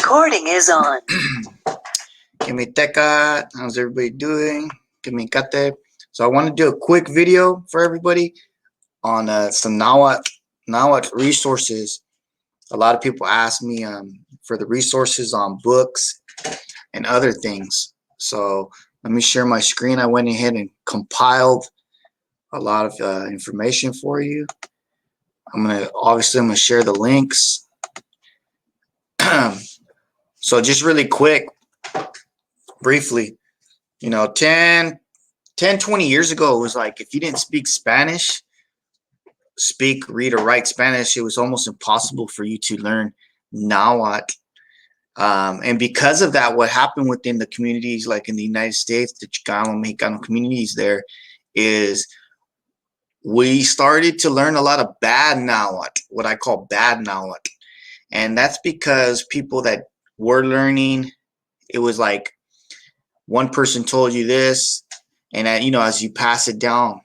Recording is on. Kemiteka, how's everybody doing? Kemikate. So I want to do a quick video for everybody on some Nahuatl resources. A lot of people ask me for the resources on books and other things. So let me share my screen. I went ahead and compiled a lot of information for you. I'm gonna share the links. So just really quick, briefly, 10, 20 years ago, it was like if you didn't speak Spanish, read, or write Spanish, it was almost impossible for you to learn Nahuatl. And because of that, what happened within the communities, like in the United States, the Chicano, Mexicano communities there, is we started to learn a lot of bad Nahuatl, what I call bad Nahuatl. And that's because people that were learning, it was like one person told you this, and as you pass it down,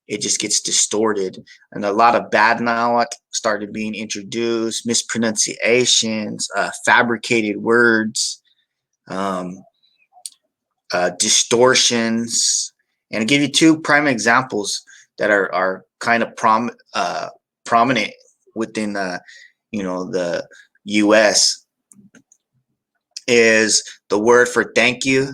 it just gets distorted. And a lot of bad Nahuatl started being introduced, mispronunciations, fabricated words, distortions. And I'll give you two prime examples that are kind of prominent within the US is the word for thank you.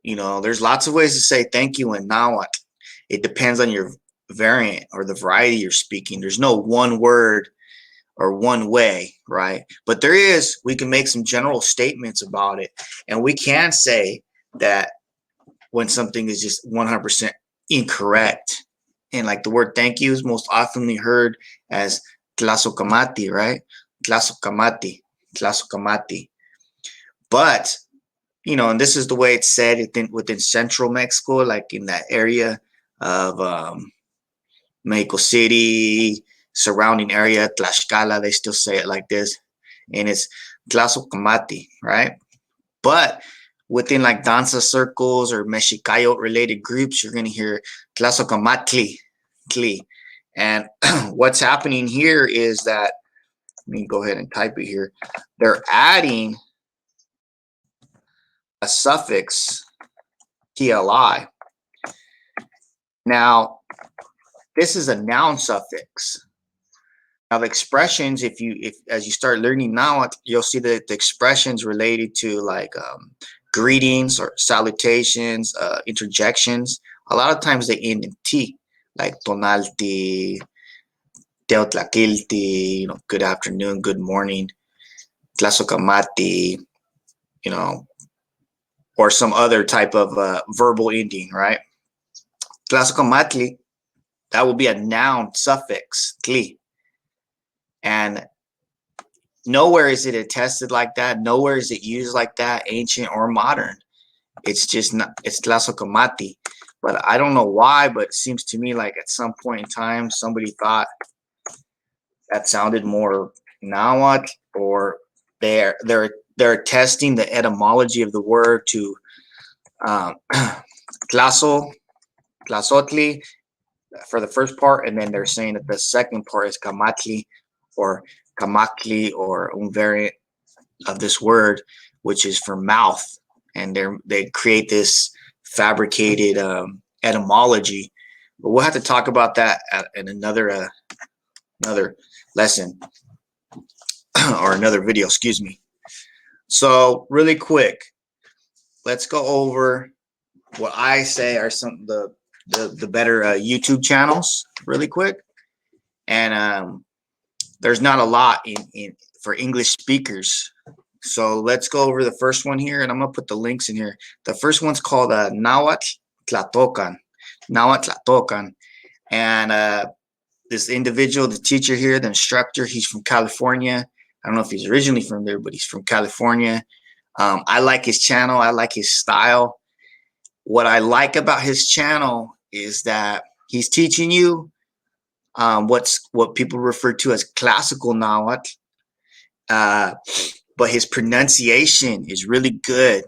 There's lots of ways to say thank you in Nahuatl. It depends on your variant or the variety you're speaking. There's no one word or one way, right? But we can make some general statements about it. And we can say that when something is just 100% incorrect. And like the word thank you is most often heard as Tlahtoltapazolli, right? Tlahtoltapazolli, Tlahtoltapazolli. But, and this is the way it's said within central Mexico, like in that area of Mexico City, surrounding area, Tlaxcala, they still say it like this. And it's Tlahtoltapazolli, right? But within like danza circles or Mexicayo related groups, you're going to hear Tlahtoltapazolli. And what's happening here is that, let me go ahead and type it here. They're adding a suffix TLI. Now, this is a noun suffix. Now, the expressions, as you start learning now, you'll see that the expressions related to like greetings or salutations, interjections, a lot of times they end in T, like tonalti, teotlakilti, good afternoon, good morning, tlazokamati, or some other type of verbal ending, right? Tlazokamatli, that will be a noun suffix, tli. And nowhere is it attested like that. Nowhere is it used like that, ancient or modern. It's just not, it's Tlazokamati. But I don't know why, but it seems to me like at some point in time, somebody thought that sounded more Nahuatl, or they're testing the etymology of the word to Tlazotli for the first part, and then they're saying that the second part is Kamatli or Kamakli, or a variant of this word, which is for mouth, and they create this fabricated etymology. But we'll have to talk about that in another lesson or another video, excuse me. So really quick, let's go over what I say are some of the better YouTube channels really quick. And there's not a lot for English speakers. So let's go over the first one here, and I'm gonna put the links in here. The first one's called Nahuatl Tlatocan. Nahuatl Tlatocan. And this individual, the teacher here, the instructor, he's from California. I don't know if he's originally from there, but he's from California. I like his channel. I like his style. What I like about his channel is that he's teaching you what people refer to as classical Nahuatl, but his pronunciation is really good.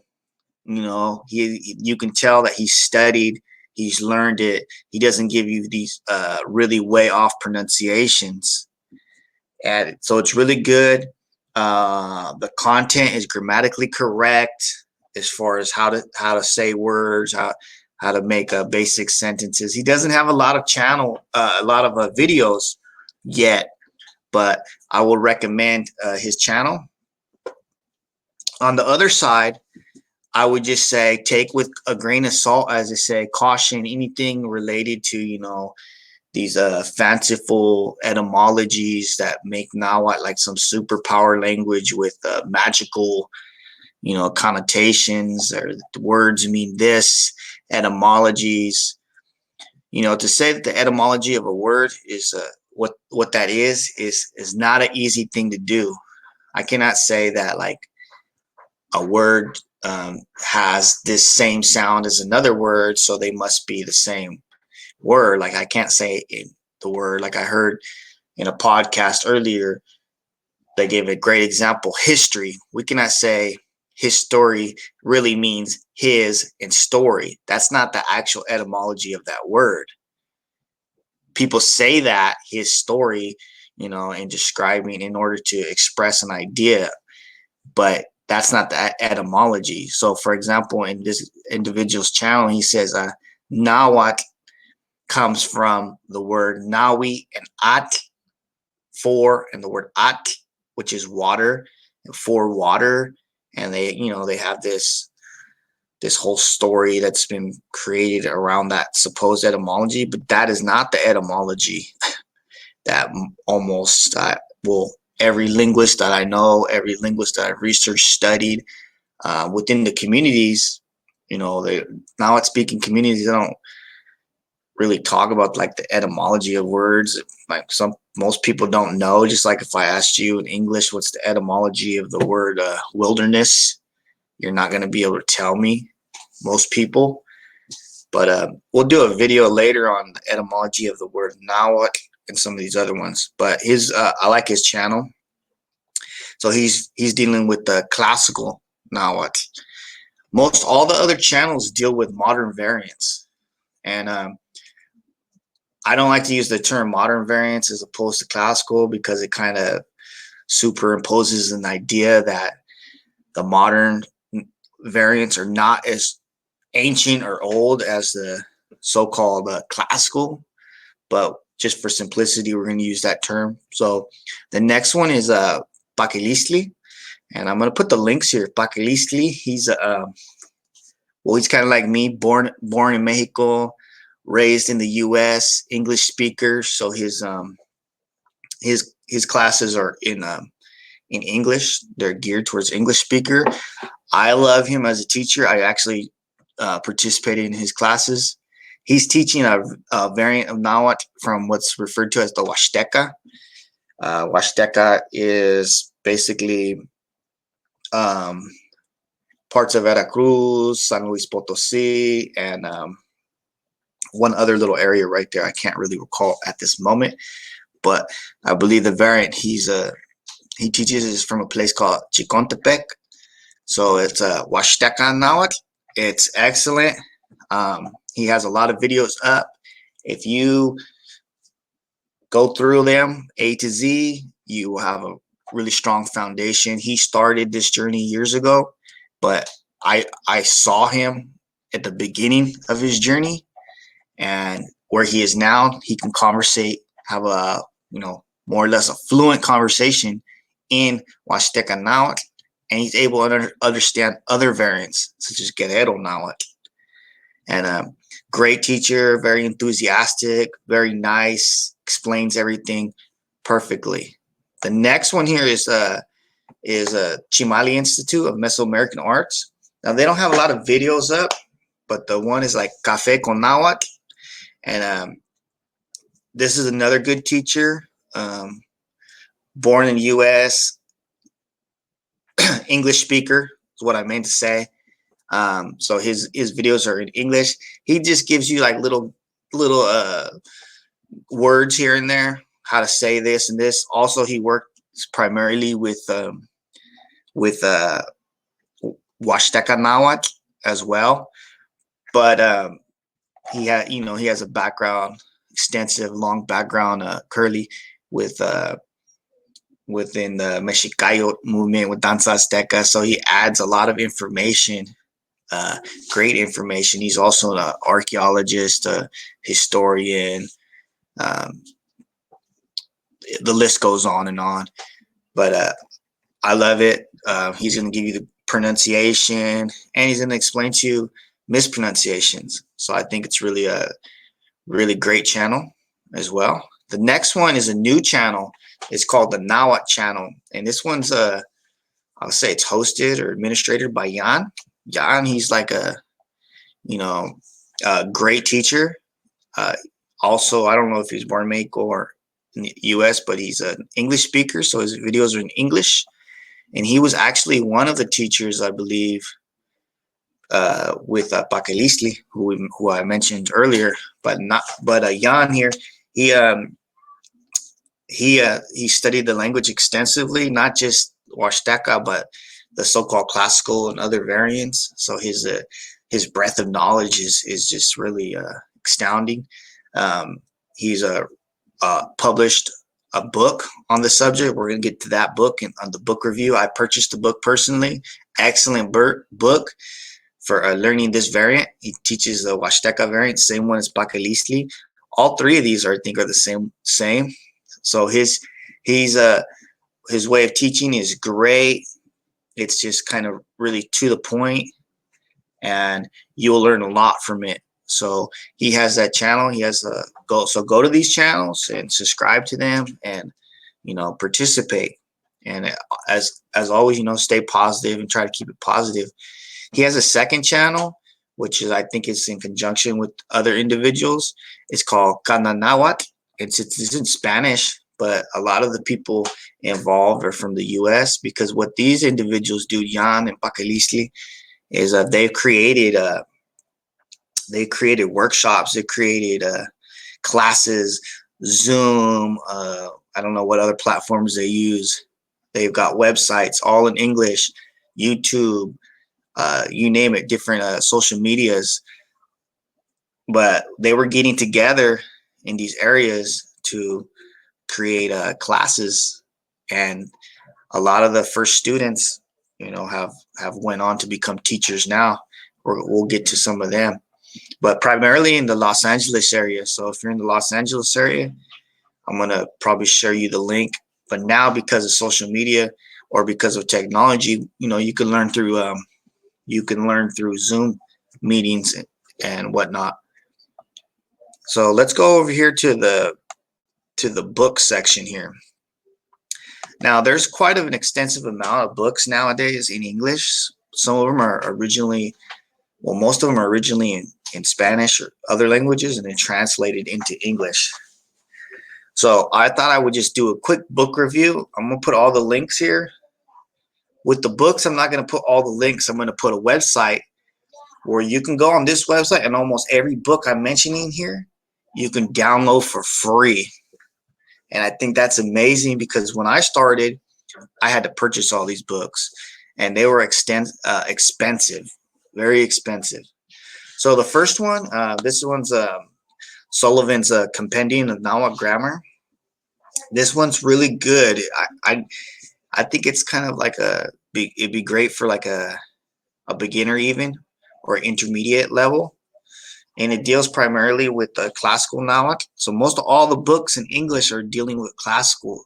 You can tell that he's studied, he's learned it. He doesn't give you these really way off pronunciations. And so it's really good. The content is grammatically correct as far as how to say words, how to make basic sentences. He doesn't have a lot of videos yet, but I will recommend his channel. On the other side, I would just say take with a grain of salt, as I say, caution anything related to these fanciful etymologies that make Nahuatl like some superpower language with magical connotations, or the words mean this, etymologies. To say that the etymology of a word is what that is not an easy thing to do. I cannot say that like a word has this same sound as another word, so they must be the same word. Like I can't say the word, like I heard in a podcast earlier, they gave a great example, history. We cannot say his story really means his and story. That's not the actual etymology of that word. People say that his story, in describing in order to express an idea, but that's not the etymology. So, for example, in this individual's channel, he says Nahuatl comes from the word nawi and at, for, and the word at, which is water, and for water. And they have this whole story that's been created around that supposed etymology, but that is not the etymology that almost every linguist that I know, every linguist that I've researched, studied within the communities, they now at speaking communities, they don't really talk about like the etymology of words. Like most people don't know. Just like if I asked you in English, what's the etymology of the word wilderness, you're not going to be able to tell me, most people. But we'll do a video later on the etymology of the word Nahuatl and some of these other ones. But I like his channel. So he's dealing with the classical Nahuatl. Most all the other channels deal with modern variants, and I don't like to use the term modern variants as opposed to classical, because it kind of superimposes an idea that the modern variants are not as ancient or old as the so-called classical. But just for simplicity, we're going to use that term. So the next one is Paquilistli, and I'm going to put the links here. Paquilistli, he's he's kind of like me, born in Mexico, raised in the U.S., English speaker. So his classes are in English. They're geared towards English speaker. I love him as a teacher. I actually participated in his classes. He's teaching a variant of Nahuatl from what's referred to as the Huasteca. Huasteca is basically parts of Veracruz, San Luis Potosí, and one other little area right there. I can't really recall at this moment, but I believe the variant he teaches is from a place called Chicontepec. So it's a Huasteca Nahuatl. It's excellent. He has a lot of videos up. If you go through them A to Z, you will have a really strong foundation. He started this journey years ago, but I saw him at the beginning of his journey, and where he is now, he can conversate, have a more or less a fluent conversation in Huasteca Nahuatl, and he's able to understand other variants such as Guerrero Nahuatl. And great teacher, very enthusiastic, very nice, explains everything perfectly. The next one here is Chimali Institute of Mesoamerican Arts. Now they don't have a lot of videos up, but the one is like Café con Nahuatl, and this is another good teacher, born in the U.S., English speaker is what I meant to say. So his videos are in English. He just gives you like little words here and there, how to say this and this. Also, he works primarily with Huasteca Nahuatl as well, but he has a background, extensive, long background, curly, with within the Mexicayo movement with Danza Azteca. So he adds a lot of information, great information. He's also an archaeologist, a historian. Um, the list goes on and on. But I love it. He's going to give you the pronunciation, and he's going to explain to you mispronunciations. So I think it's really a really great channel as well. The next one is a new channel. It's called the Nahuatl channel, and this one's I'll say it's hosted or administrated by Jan. Jan, he's like a a great teacher. Uh, Also, I don't know if he's born in Mexico or in the U.S., but he's an English speaker, so his videos are in English. And he was actually one of the teachers, I believe, with Pakelistli, who I mentioned earlier, but Jan here, he he studied the language extensively, not just Huasteca, but the so-called classical and other variants. So his breadth of knowledge is just really astounding. He's published a book on the subject. We're going to get to that book and on the book review. I purchased the book personally. Excellent book for learning this variant. He teaches the Huasteca variant, same one as Pakelistli. All three of these I think are the same. So his way of teaching is great. It's just kind of really to the point, and you'll learn a lot from it. So he has that channel. He has go to these channels and subscribe to them, and participate. And as always, stay positive and try to keep it positive. He has a second channel, which is I think it's in conjunction with other individuals. It's called Nahuatl. It's in Spanish, but a lot of the people involved are from the U.S. because what these individuals do, Jan and Pakelistli, is they've created workshops, they created classes, Zoom. I don't know what other platforms they use. They've got websites all in English, YouTube, you name it, different social medias. But they were getting together in these areas to create classes, and a lot of the first students, have went on to become teachers now. We'll get to some of them, but primarily in the Los Angeles area. So if you're in the Los Angeles area, I'm gonna probably share you the link. But now, because of social media or because of technology, you can learn through Zoom meetings and whatnot. So let's go over here to the book section here. Now, there's quite an extensive amount of books nowadays in English. Some of them are originally, most of them are originally in Spanish or other languages, and then translated into English. So I thought I would just do a quick book review. I'm going to put all the links here. With the books, I'm not going to put all the links. I'm going to put a website where you can go on this website, and almost every book I'm mentioning here, you can download for free. And I think that's amazing, because when I started, I had to purchase all these books, and they were expensive, very expensive. So the first one, this one's Sullivan's Compendium of Nahuatl Grammar. This one's really good. I think it's kind of like it'd be great for like a beginner even, or intermediate level. And it deals primarily with classical Nahuatl. So most of all the books in English are dealing with classical,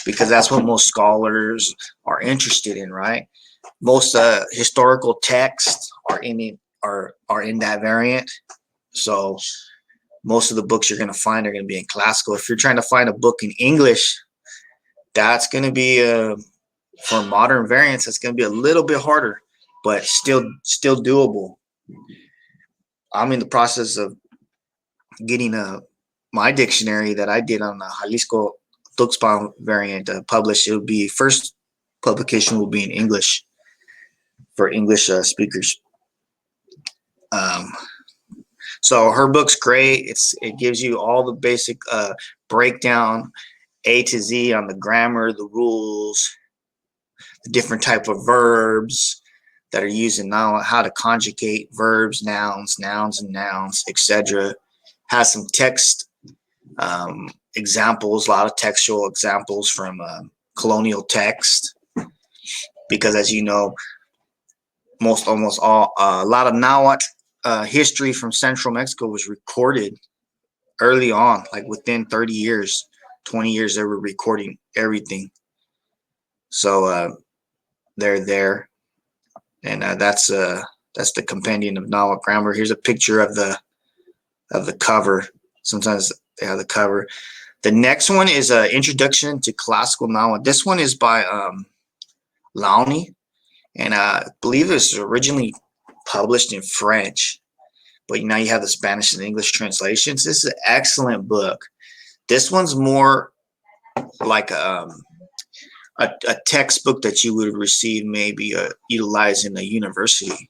because that's what most scholars are interested in, right? Most historical texts are in that variant. So most of the books you're going to find are going to be in classical. If you're trying to find a book in English, that's going to be for modern variants, that's going to be a little bit harder, but still doable. I'm in the process of getting my dictionary that I did on the Jalisco Tuxpan variant published. It'll be first publication will be in English for English speakers. So her book's great. It gives you all the basic breakdown, A to Z, on the grammar, the rules, the different type of verbs that are used in now, how to conjugate verbs, nouns, etc. Has some text examples, a lot of textual examples from colonial text, because as you know, almost all a lot of Nahuatl history from central Mexico was recorded early on, like within 30 years, 20 years, they were recording everything. So they're there, and that's the compendium of Nahuatl grammar. Here's a picture of the cover. Sometimes they have the cover. The next one is an introduction to classical Nahuatl. This one is by Launi, and I believe it was originally published in French, but now you have the Spanish and English translations. This is an excellent book. This one's more like a textbook that you would receive maybe utilize in a university.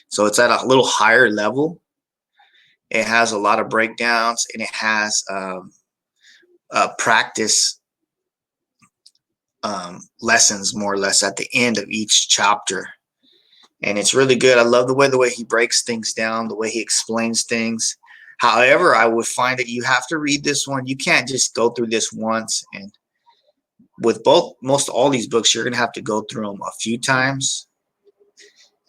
So it's at a little higher level. It has a lot of breakdowns, and it has practice lessons more or less at the end of each chapter. And it's really good. I love the way he breaks things down, the way he explains things. However, I would find that you have to read this one. You can't just go through this once. And with most all these books, you're going to have to go through them a few times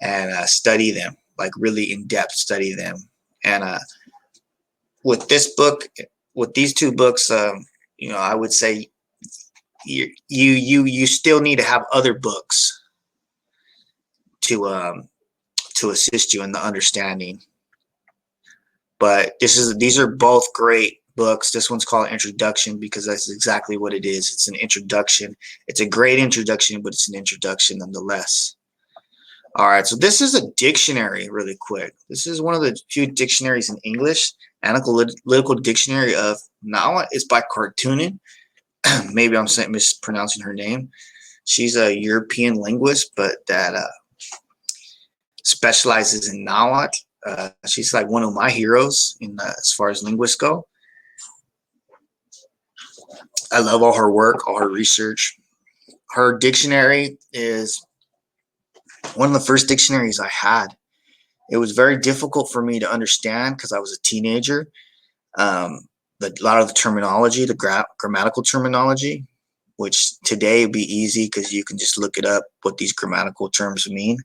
and study them, like really in depth study them. And with this book, with these two books, I would say you still need to have other books to assist you in the understanding. But these are both great books. This one's called Introduction because that's exactly what it is. It's an introduction. It's a great introduction, but it's an introduction nonetheless. All right, so this is a dictionary really quick. This is one of the few dictionaries in English. Analytical Dictionary of Nahuatl. It's by Cartoonin. Maybe I'm mispronouncing her name. She's a European linguist, but that specializes in Nahuatl. She's like one of my heroes in as far as linguists go. I love all her work, all her research. Her dictionary is one of the first dictionaries I had. It was very difficult for me to understand because I was a teenager. A lot of the terminology, the grammatical terminology, which today would be easy because you can just look it up what these grammatical terms mean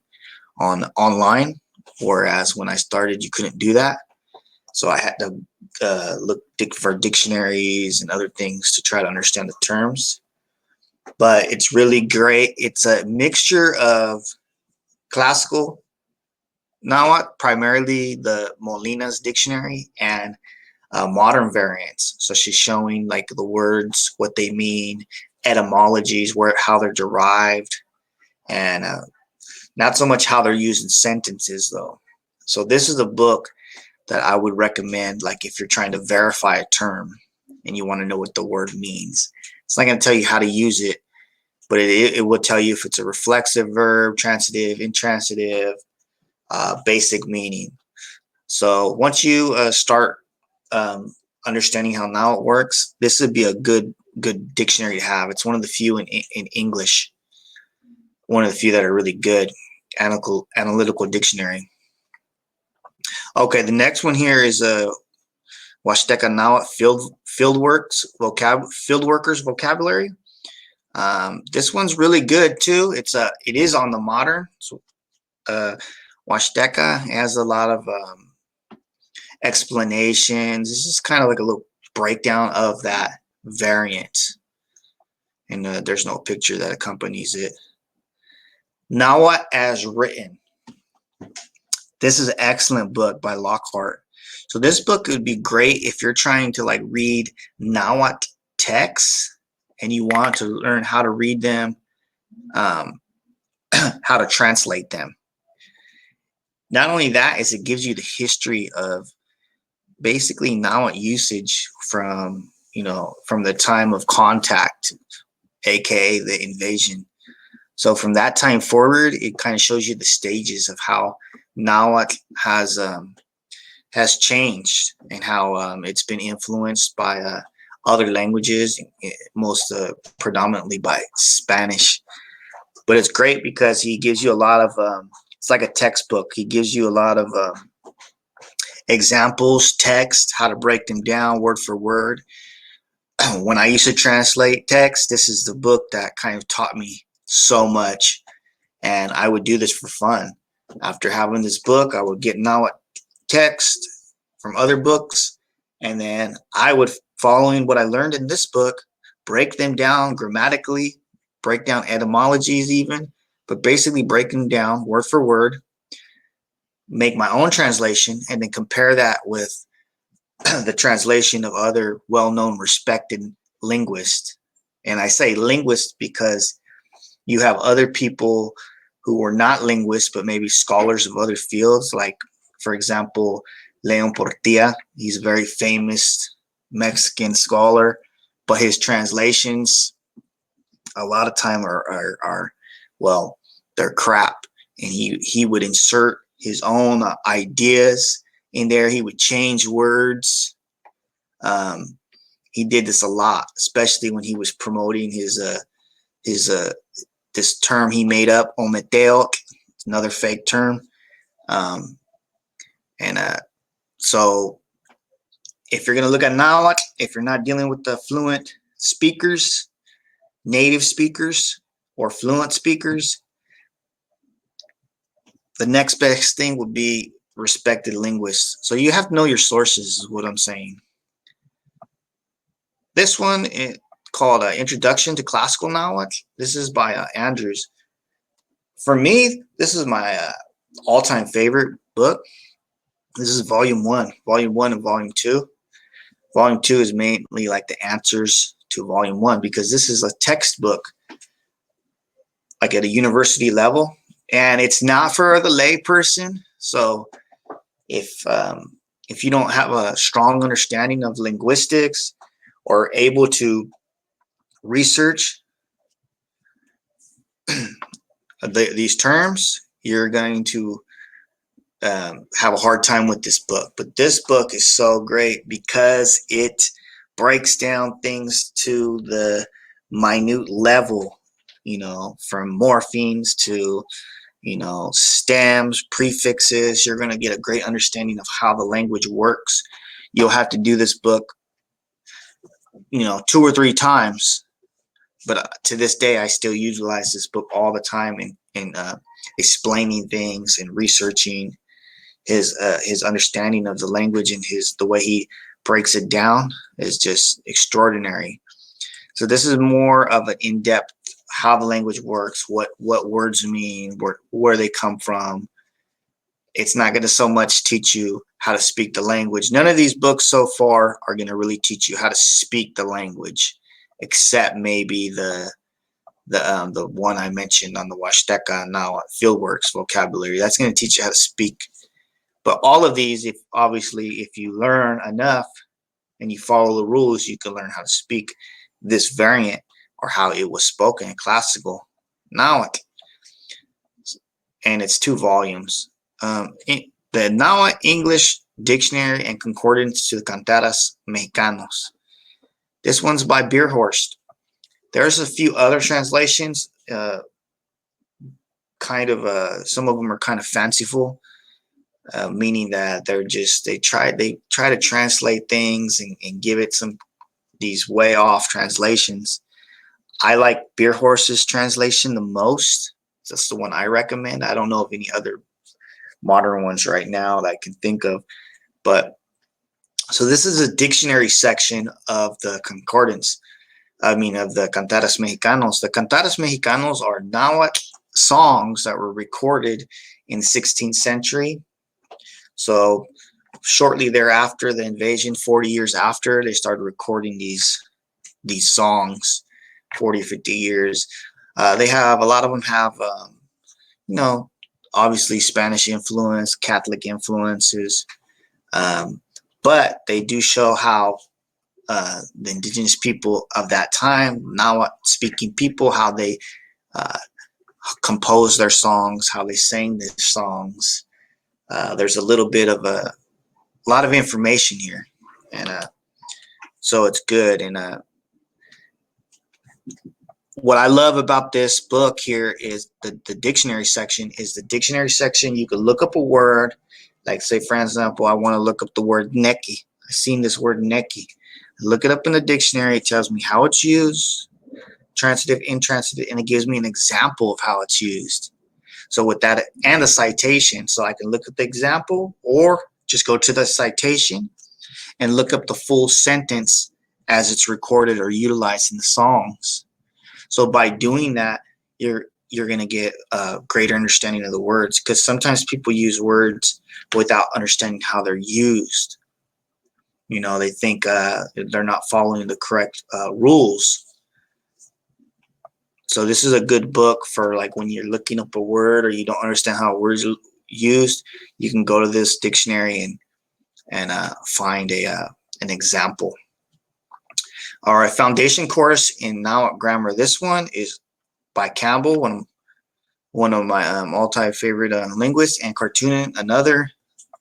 online. Whereas when I started, you couldn't do that. So I had to look for dictionaries and other things to try to understand the terms. But it's really great. It's a mixture of classical Nahuatl, primarily the Molina's dictionary, and modern variants. So she's showing like the words, what they mean, etymologies, how they're derived, and not so much how they're used in sentences though. So this is a book that I would recommend, like if you're trying to verify a term and you want to know what the word means. It's not going to tell you how to use it, but it will tell you if it's a reflexive verb, transitive, intransitive, basic meaning. So once you start understanding how Nahuatl works, this would be a good dictionary to have. It's one of the few in English, one of the few that are really good. Analytical dictionary. Okay, the next one here is Huasteca Nahuatl Fieldworkers vocabulary. This one's really good too. It is on the modern. So Huasteca has a lot of explanations. This is kind of like a little breakdown of that variant, and there's no picture that accompanies it. Nahuatl as written. This is an excellent book by Lockhart. So this book would be great if you're trying to like read Nahuatl texts and you want to learn how to read them, how to translate them. Not only that, is it gives you the history of basically Nahuatl usage from the time of contact, aka the invasion. So from that time forward, it kind of shows you the stages of how Nahuatl has changed and how it's been influenced by other languages, most predominantly by Spanish. But it's great because he gives you a lot of it's like a textbook. He gives you a lot of examples, text, how to break them down word for word. when I used to translate text, this is the book that kind of taught me so much. And I would do this for fun. After having this book, I would get Nahuatl text from other books, and then I would, following what I learned in this book, break them down grammatically, break down etymologies even, but basically break them down word for word, make my own translation, and then compare that with the translation of other well-known, respected linguists. And I say linguists because you have other people who are not linguists, but maybe scholars of other fields. Like, for example, Leon Portilla. He's a very famous Mexican scholar, but his translations a lot of time are well, they're crap. And he would insert his own ideas in there. He would change words. He did this a lot, especially when he was promoting his this term he made up, ometeo, another fake term. So if you're going to look at Nahuatl, if you're not dealing with the fluent speakers, native speakers, or fluent speakers, the next best thing would be respected linguists. So you have to know your sources, is what I'm saying. This one is called Introduction to Classical Nahuatl. This is by Andrews. For me, this is my all-time favorite book. This is volume 1 and volume 2. Volume 2 is mainly like the answers to volume 1, because this is a textbook like at a university level, and it's not for the lay person. So if you don't have a strong understanding of linguistics or able to research these terms, you're going to have a hard time with this book. But this book is so great because it breaks down things to the minute level, you know, from morphemes to, you know, stems, prefixes. You're going to get a great understanding of how the language works. You'll have to do this book, you know, 2 or 3 times. But to this day, I still utilize this book all the time in explaining things and researching his understanding of the language, and the way he breaks it down is just extraordinary. So this is more of an in-depth how the language works, what words mean, where they come from. It's not going to so much teach you how to speak the language. None of these books so far are going to really teach you how to speak the language, except maybe the one I mentioned on the Huasteca Nahuatl Fieldworks vocabulary. That's going to teach you how to speak. But all of these, if you learn enough and you follow the rules, you can learn how to speak this variant or how it was spoken in classical Nahuatl. And it's 2 volumes. The Nahuatl English Dictionary and Concordance to the Cantatas Mexicanos. This one's by Bierhorst. There's a few other translations, some of them are kind of fanciful. Meaning that they try to translate things and give it these way off translations. I like Bierhorst's translation the most. That's the one I recommend. I don't know of any other modern ones right now that I can think of. But so this is a dictionary section of the concordance. Of the Cantatas Mexicanos. The Cantatas Mexicanos are Nahuatl songs that were recorded in the 16th century. So shortly thereafter, the invasion, 40 years after, they started recording these songs, 40 or 50 years. A lot of them have, obviously Spanish influence, Catholic influences, but they do show how the indigenous people of that time, Nahuatl speaking people, how they composed their songs, how they sang their songs. There's a little bit of a lot of information here, and so it's good. And what I love about this book here is the dictionary section. You can look up a word, like say for example, I want to look up the word neki. I've seen this word neki. look it up in the dictionary. It tells me how it's used, transitive, intransitive, and it gives me an example of how it's used. So with that and the citation, so I can look at the example or just go to the citation and look up the full sentence as it's recorded or utilized in the songs. So by doing that, you're going to get a greater understanding of the words, because sometimes people use words without understanding how they're used. You know, they think they're not following the correct rules. So this is a good book for like when you're looking up a word or you don't understand how a word's used. You can go to this dictionary and find an example. All right, foundation course in Nahuatl grammar. This one is by Campbell, one of my all-time favorite linguists, and Cartoonin, another.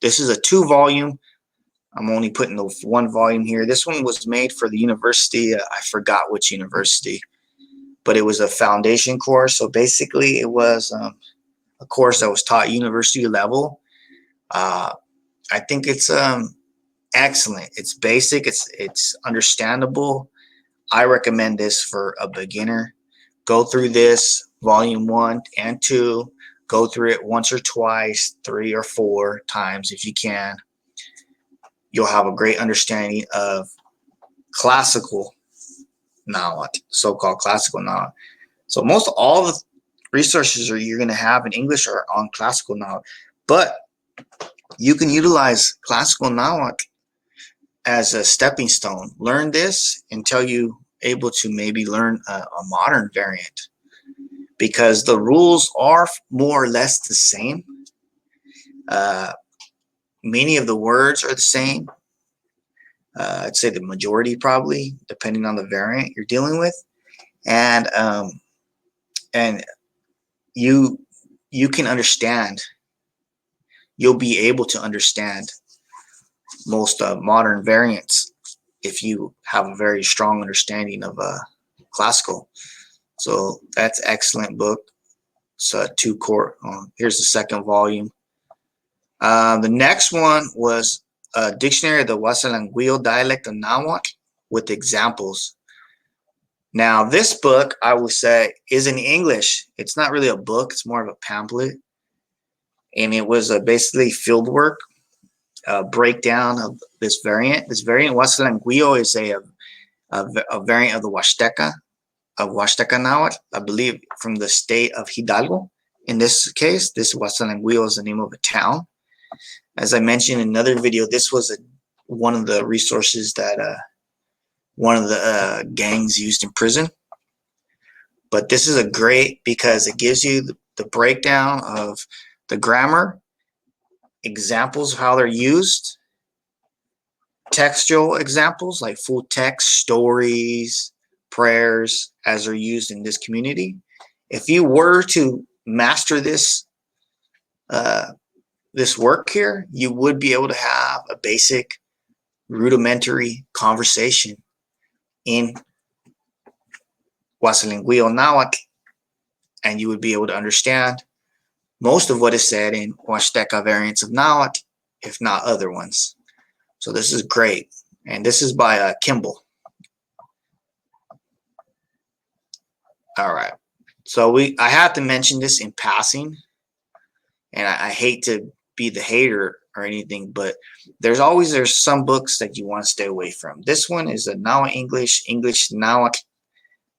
This is a 2-volume. I'm only putting the 1 volume here. This one was made for the university. I forgot which university, but it was a foundation course. So basically, it was a course that was taught university level. I think it's excellent. It's basic. It's understandable. I recommend this for a beginner. Go through this volume 1 and 2. Go through it once or twice, 3 or 4 times if you can. You'll have a great understanding of classical Nahuatl, so-called classical Nahuatl. So most all the resources you're going to have in English are on classical Nahuatl, but you can utilize classical Nahuatl as a stepping stone. Learn this until you able to maybe learn a modern variant, because the rules are more or less the same. Many of the words are the same. I'd say the majority probably, depending on the variant you're dealing with, and you can understand. You'll be able to understand most modern variants if you have a very strong understanding of classical. So that's excellent book. It's a 2-core. Here's the 2nd volume. The next one was a dictionary of the Huasalanguillo dialect of Nahuatl with examples. Now, this book, I would say, is in English. It's not really a book. It's more of a pamphlet. And it was basically field work, breakdown of this variant. This variant, Huasalanguillo, is a variant of the Huasteca, Nahuatl, I believe, from the state of Hidalgo. In this case, this Huasalanguillo is the name of a town. As I mentioned in another video, this was one of the resources that one of the gangs used in prison. But this is a great, because it gives you the breakdown of the grammar, examples of how they're used, textual examples like full text, stories, prayers as they're used in this community. If you were to master this this work here, you would be able to have a basic rudimentary conversation in Huasalanguillo Nahuatl, and you would be able to understand most of what is said in Huasteca variants of Nahuatl, if not other ones. So this is great, and this is by Kimball. All right, so I have to mention this in passing, and I hate to be the hater or anything, but there's some books that you want to stay away from. This one is a Nahuatl English Nahuatl,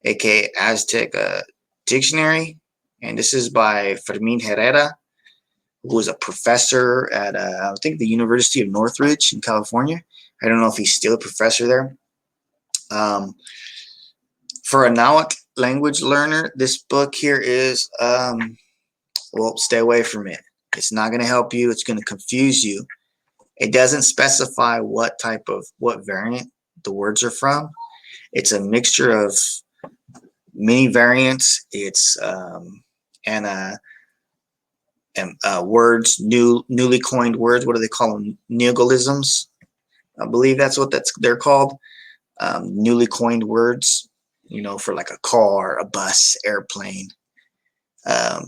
aka Aztec dictionary, and this is by Fermin Herrera, who was a professor at I think the University of Northridge in California. I don't know if he's still a professor there. For a Nahuatl language learner, this book here is well, stay away from it. It's not going to help you. It's going to confuse you. It doesn't specify what variant the words are from. It's a mixture of many variants. It's words, newly coined words. What do they call them? Neologisms. I believe that's what they're called. Newly coined words, you know, for like a car, a bus, airplane. A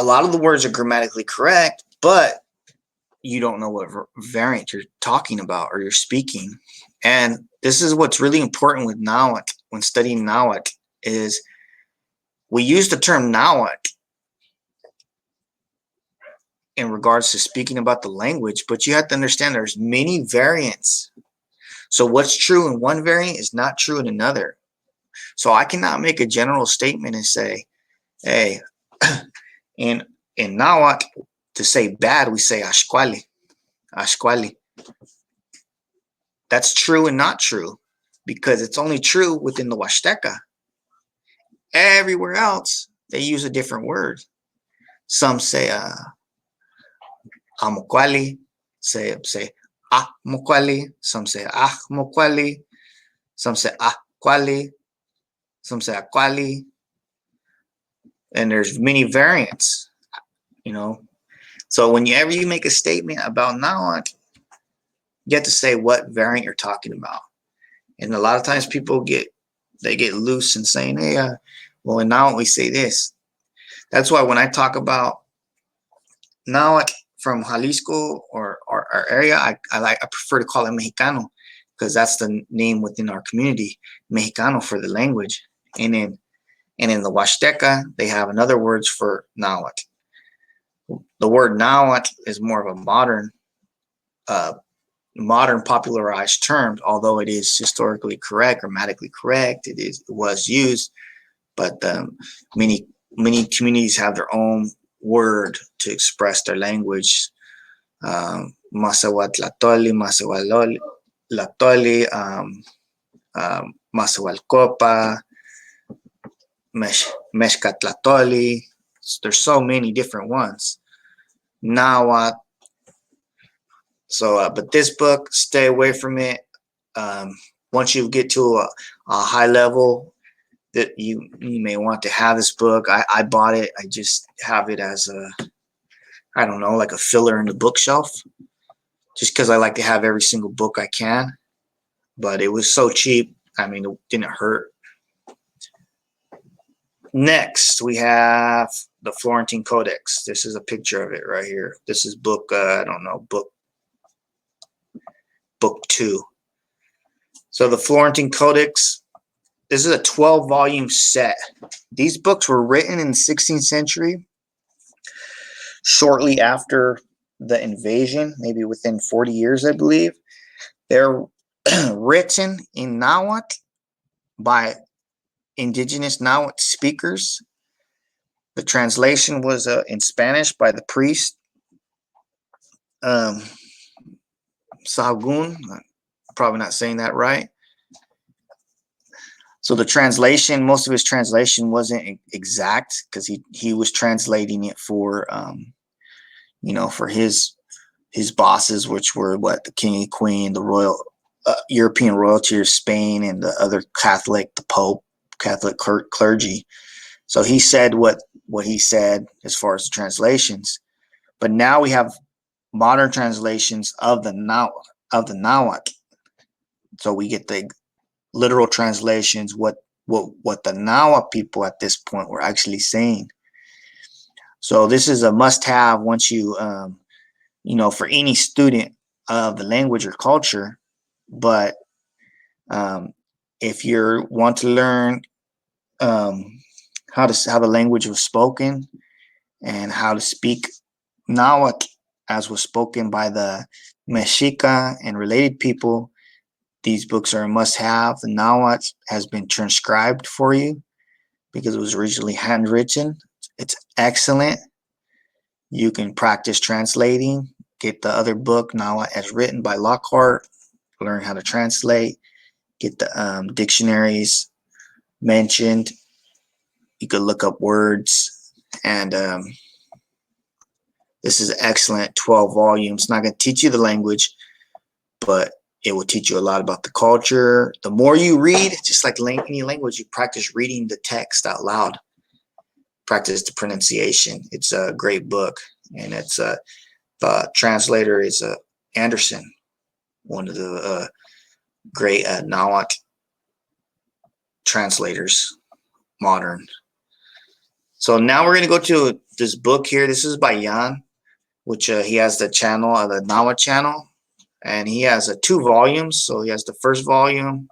lot of the words are grammatically correct, but you don't know what variant you're talking about or you're speaking. And this is what's really important with Nahuatl when studying Nahuatl is we use the term Nahuatl in regards to speaking about the language, but you have to understand there's many variants. So what's true in one variant is not true in another. So I cannot make a general statement and say, hey, in Nahuatl, to say bad, we say ashkwali, ashkwali. That's true and not true because it's only true within the Huasteca. Everywhere else, they use a different word. Some say amokwali, say mokwali. Some say mokwali. Some say kwali. Some say akwali. And there's many variants, you know. So whenever you make a statement about Nahuatl, you have to say what variant you're talking about. And a lot of times people get loose in saying, hey, well, in Nahuatl we say this. That's why when I talk about Nahuatl from Jalisco or our area, I prefer to call it Mexicano because that's the name within our community, Mexicano for the language. And in the Huasteca, they have another words for Nahuatl. The word Nahuatl is more of a modern popularized term, although it is historically correct, grammatically correct. It was used, but many communities have their own word to express their language. Masahuatlatoli, Masahuatlatoli, Masahualcopa, Meshcatlatoli. There's so many different ones. Nahuatl. So, but this book, stay away from it. Once you get to a high level, that you may want to have this book. I bought it. I just have it as I don't know, like a filler in the bookshelf, just because I like to have every single book I can. But it was so cheap. I mean, it didn't hurt. Next, we have the Florentine Codex. This is a picture of it right here. This is book, I don't know, book 2. So the Florentine Codex, this is a 12-volume set. These books were written in the 16th century, shortly after the invasion, maybe within 40 years, I believe. They're written in Nahuatl by indigenous Nahuatl speakers. The translation was in Spanish by the priest Sahagún. Probably not saying that right. So the translation, most of his translation wasn't exact because he was translating it for for his bosses, which were the king and queen, the royal European royalty of Spain, and the other Catholic, the Pope, Catholic clergy. So he said what he said as far as the translations. But now we have modern translations of the Nahuatl. So we get the literal translations, what the Nahuatl people at this point were actually saying. So this is a must-have once you, for any student of the language or culture. But if you want to learn how the language was spoken and how to speak Nahuatl as was spoken by the Mexica and related people, these books are a must-have. The Nahuatl has been transcribed for you because it was originally handwritten. It's excellent. You can practice translating. Get the other book, Nahuatl as written by Lockhart. Learn how to translate. Get the dictionaries mentioned. You could look up words. And this is excellent. 12 volumes. Not going to teach you the language, but it will teach you a lot about the culture. The more you read, just like any language, you practice reading the text out loud. Practice the pronunciation. It's a great book. And it's the translator is Anderson, one of the great Nahuatl translators, modern. So now we're going to go to this book here. This is by Jan. which he has the channel, the Nahuatl channel, and he has 2 volumes. So he has the first volume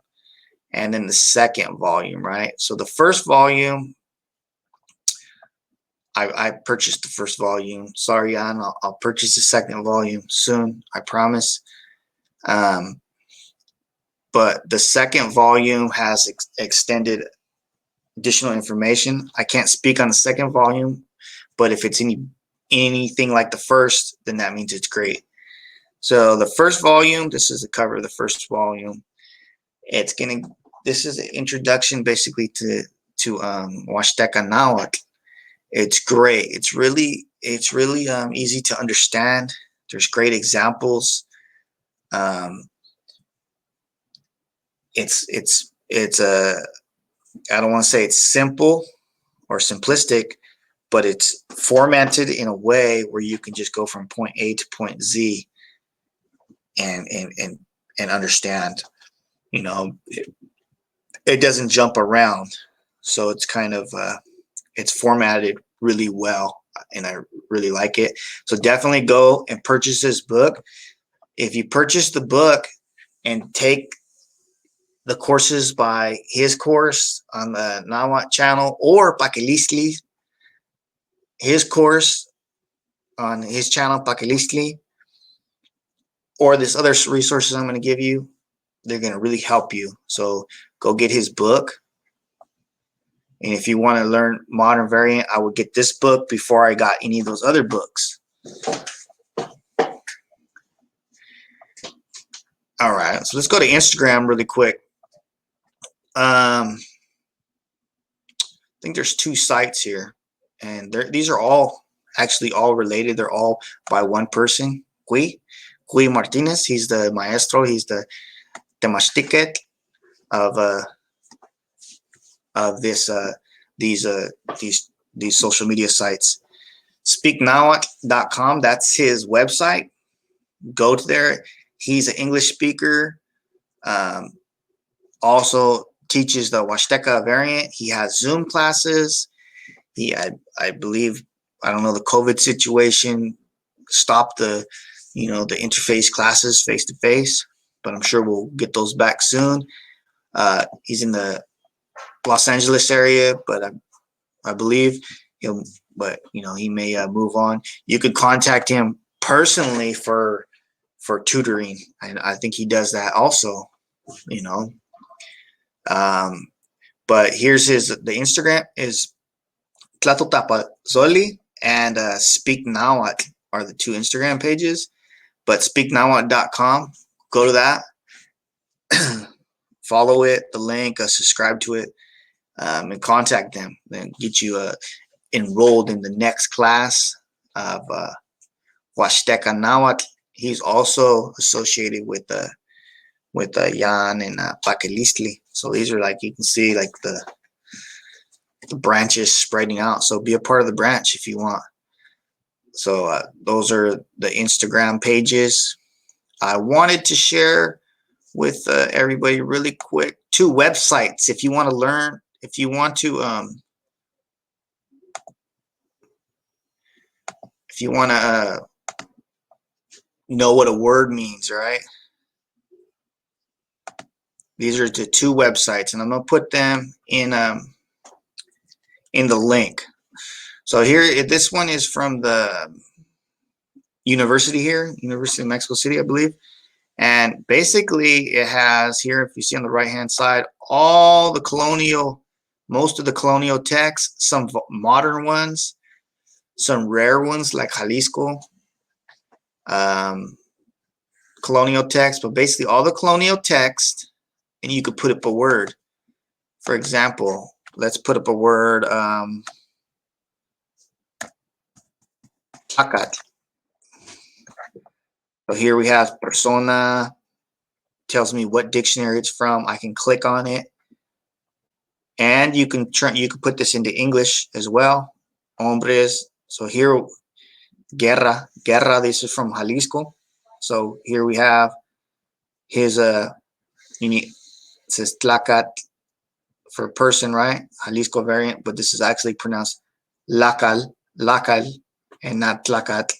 and then the second volume, right? So the first volume, I purchased the first volume. Sorry, Jan, I'll purchase the second volume soon, I promise. But the second volume has extended additional information. I can't speak on the second volume, but if it's anything like the first, then that means it's great. So the first volume, this is the cover of the first volume. This is an introduction basically to Huasteca Nahuatl. It's great. It's really easy to understand. There's great examples. It's I don't want to say it's simple or simplistic, but it's formatted in a way where you can just go from point A to point Z and understand. You know, it doesn't jump around, so it's kind of it's formatted really well, and I really like it. So definitely go and purchase this book. If you purchase the book and take the courses by his course on the Nahuatl channel, or Paquilistli, his course on his channel, Paquilistli, or this other resources I'm going to give you, they're going to really help you. So go get his book. And if you want to learn modern variant, I would get this book before I got any of those other books. All right, so let's go to Instagram really quick. I think there's 2 sites here, and these are all actually all related. They're all by one person, Kui Martinez. He's the maestro. He's the temashtiket of these social media sites. Speaknahuatl.com. That's his website. Go to there. He's an English speaker. Also teaches the Huasteca variant. He has Zoom classes. I believe, I don't know, the COVID situation stopped the interface classes face to face, but I'm sure we'll get those back soon. He's in the Los Angeles area, but I believe he may move on. You could contact him personally for tutoring, and I think he does that also. But here's the Instagram is Tlahtoltapazolli and Speak Nahuatl are the 2 Instagram pages. But speaknahuatl.com, go to that, follow it, the link, subscribe to it, and contact them. Then get you enrolled in the next class of Huasteca Nahuatl. He's also associated with Jan and Paquilistli. So these are, like, you can see, like the branches spreading out. So be a part of the branch if you want. So those are the Instagram pages. I wanted to share with everybody really quick 2 websites if you want to learn, if you want to know what a word means, right? These are the 2 websites, and I'm gonna put them in the link. So here, this one is from the university here, University of Mexico City, I believe. And basically it has here, if you see on the right hand side, all the most of the colonial texts, some modern ones, some rare ones like Jalisco colonial text, but basically all the colonial text, and you could put up a word. For example, let's put up a word, Acat. So here we have persona, tells me what dictionary it's from. I can click on it, and you can put this into English as well. Hombres. So here, guerra. This is from Jalisco. So here we have his it says Tlacat for person, right? Jalisco variant, but this is actually pronounced Lacal, and not Tlacat.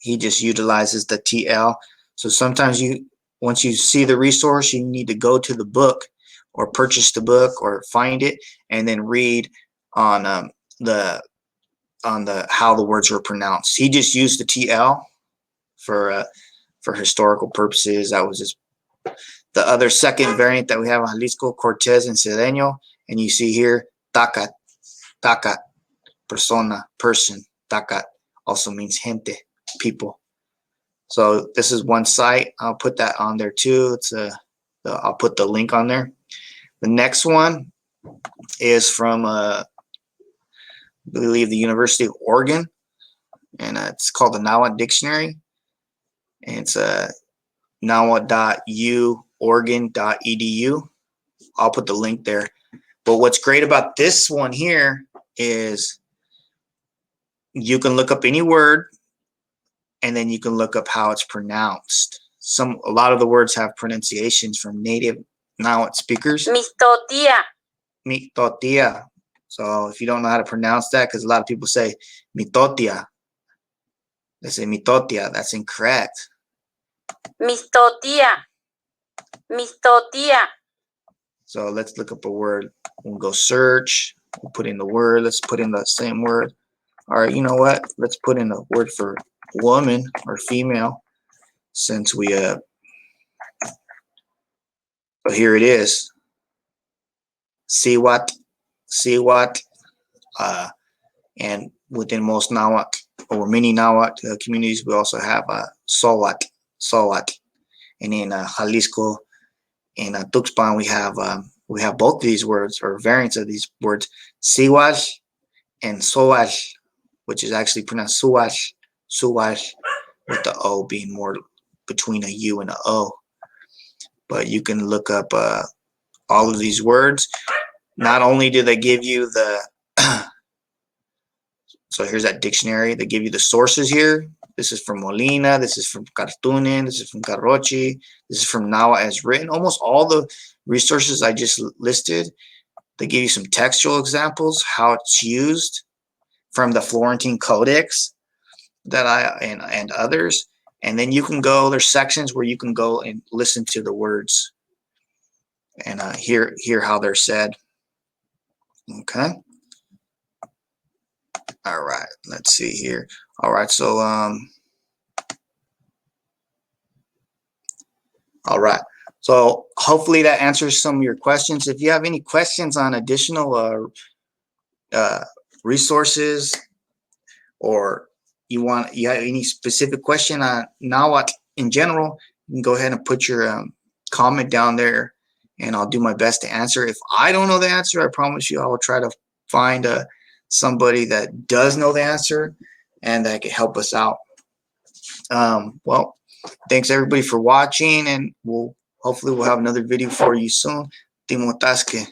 he just utilizes the TL. So sometimes once you see the resource, you need to go to the book or purchase the book or find it and then read on the how the words were pronounced. He just used the TL for historical purposes. That was his. The other second variant that we have on Jalisco, Cortez and Cedeño, and you see here, tacat, tacat, persona, person, tacat also means gente, people. So this is one site. I'll put that on there too. I'll put the link on there. The next one is from I believe the University of Oregon, and it's called the Nahuatl Dictionary. And it's nahuatl.uoregon.edu. I'll put the link there. But what's great about this one here is you can look up any word, and then you can look up how it's pronounced. A lot of the words have pronunciations from native Nahuatl speakers. Mitotia. Mitotia. So if you don't know how to pronounce that, because a lot of people say mitotia, they say mitotia. That's incorrect. Mistotia. Mistotia. So let's look up a word. We'll go search. We'll put in the word. Let's put in the same word. All right, you know what? Let's put in a word for woman or female, since we so here it is. Siwat, and within most Nahuatl or many Nahuatl communities, we also have Sowat. And in Jalisco, in Tuxpan, we have both of these words or variants of these words, Siwal and Sowal, which is actually pronounced Suwal, with the O being more between a U and a O. But you can look up all of these words. Not only do they give you the so here's that dictionary. They give you the sources here. This is from Molina. This is from Cartunen. This is from Carrochi. This is from Nahuatl as written. Almost all the resources I just listed, they give you some textual examples, how it's used from the Florentine Codex and others. And then you can go, there's sections where you can go and listen to the words and hear how they're said. Okay. All right, let's see here. All right, so all right, so hopefully that answers some of your questions. If you have any questions on additional resources, or you have any specific question on Nahuatl in general, you can go ahead and put your comment down there, and I'll do my best to answer. If I don't know the answer, I promise you I will try to find somebody that does know the answer and that can help us out. Well, thanks everybody for watching, and hopefully we'll have another video for you soon. Timotasque.